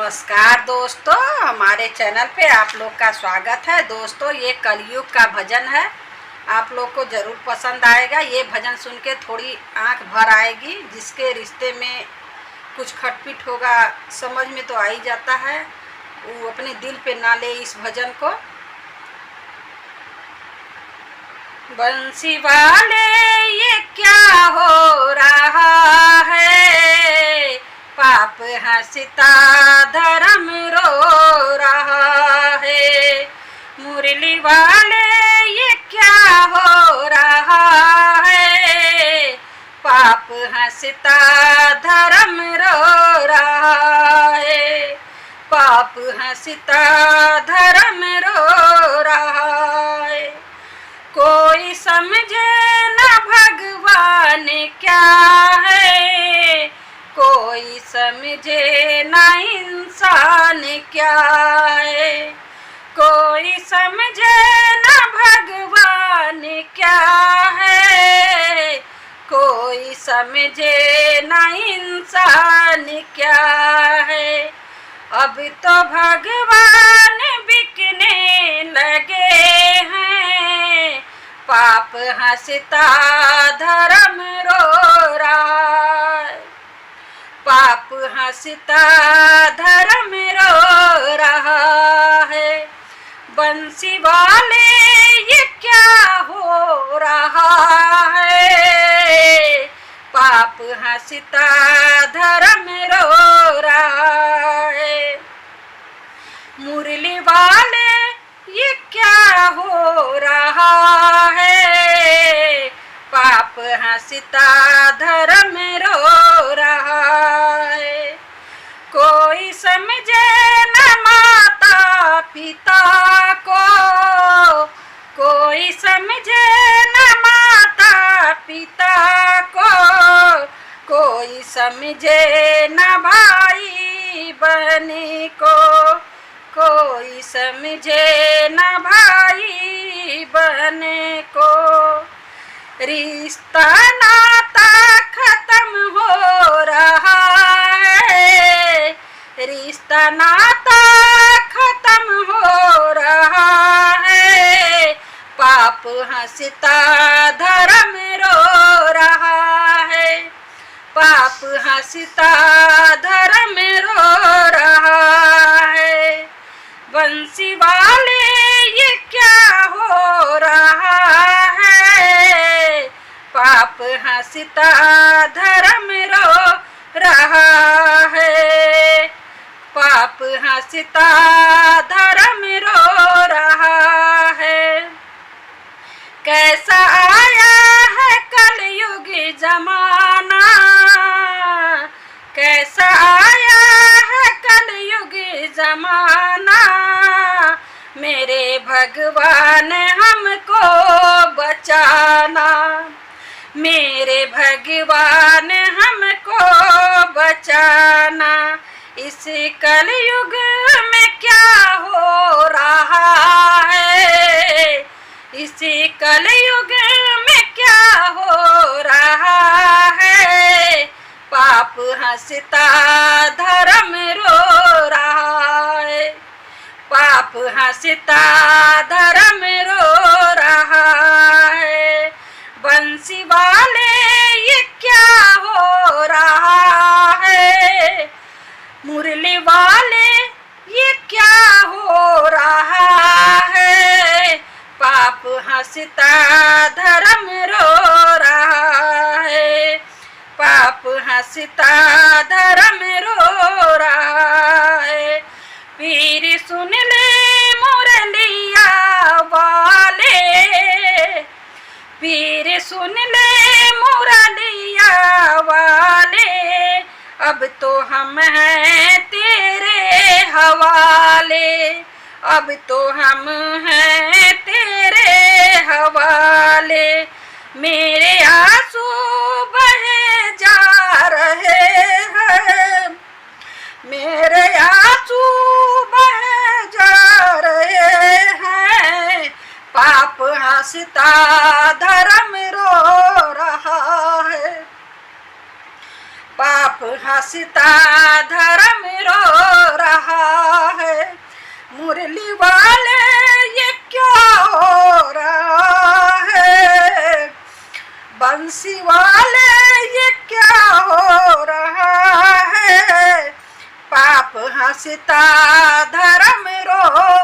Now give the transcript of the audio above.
नमस्कार दोस्तों, हमारे चैनल पे आप लोग का स्वागत है। दोस्तों, ये कलयुग का भजन है, आप लोग को ज़रूर पसंद आएगा। ये भजन सुन के थोड़ी आंख भर आएगी। जिसके रिश्ते में कुछ खटपिट होगा समझ में तो आ ही जाता है, वो अपने दिल पे ना ले इस भजन को। बंसी वाले ये क्या हो रहा है, पाप हंसता धर्म रो रहा है। मुरली वाले ये क्या हो रहा है, पाप हंसता धर्म रो रहा है। पाप हंसता धर्म रो रहा है। कोई समझे न भगवान क्या है, कोई समझे न इंसान क्या है। कोई समझे न भगवान क्या है, कोई समझे न इंसान क्या है। अब तो भगवान बिकने लगे हैं, पाप हंसता धर्म रो रहा है। पाप हंसता धर्म रो रहा है। बंसी वाले ये क्या हो रहा है, पाप हंसता धर्म रो रहा है। मुरली वाले ये क्या हो रहा है, पाप हंसता धर्म रो रहा है। कोई समझे न माता पिता को, कोई समझे न माता पिता को, कोई समझे न भाई बहन को, कोई समझे न भाई बहन को। रिश्ता नाता खत्म हो रहा है, रिश्ता नाता खत्म हो रहा है। पाप हंसता धर्म रो रहा है। पाप हंसता धर्म रो रहा है। बंसी वाले ये क्या हो रहा है, पाप हंसता धर्म रो रहा है। पाप हंसता धर्म रो रहा है। कैसा आया है कलयुग जमाना, कैसा आया है कलयुग जमाना। मेरे भगवान हमको बचाना, मेरे भगवान हमको बचाना। इस कलयुग में क्या हो रहा है, इस कलयुग में क्या हो रहा है। पाप हंसता धर्म रो रहा है। पाप हंसता धर्म रो रहा है। बंसी वाले ये क्या हो रहा है, मुरली वाले ये क्या हो रहा है। पाप हंसता धर्म रो रहा है। पाप हंसता धर्म रो रहा है। पीर सुन ले मुरलिया वाले, पीर सुन ले मुरलिया वाले। अब तो हम हैं तेरे हवाले, अब तो हम हैं तेरे हवाले। मेरे आंसू बहे जा रहे हैं, मेरे आंसू बहे जा रहे हैं। पाप हंसता धर्म रो रहा है। पाप हंसता धर्म रो रहा बंसी वाले ये क्या हो रहा है, पाप हंसता धर्म रो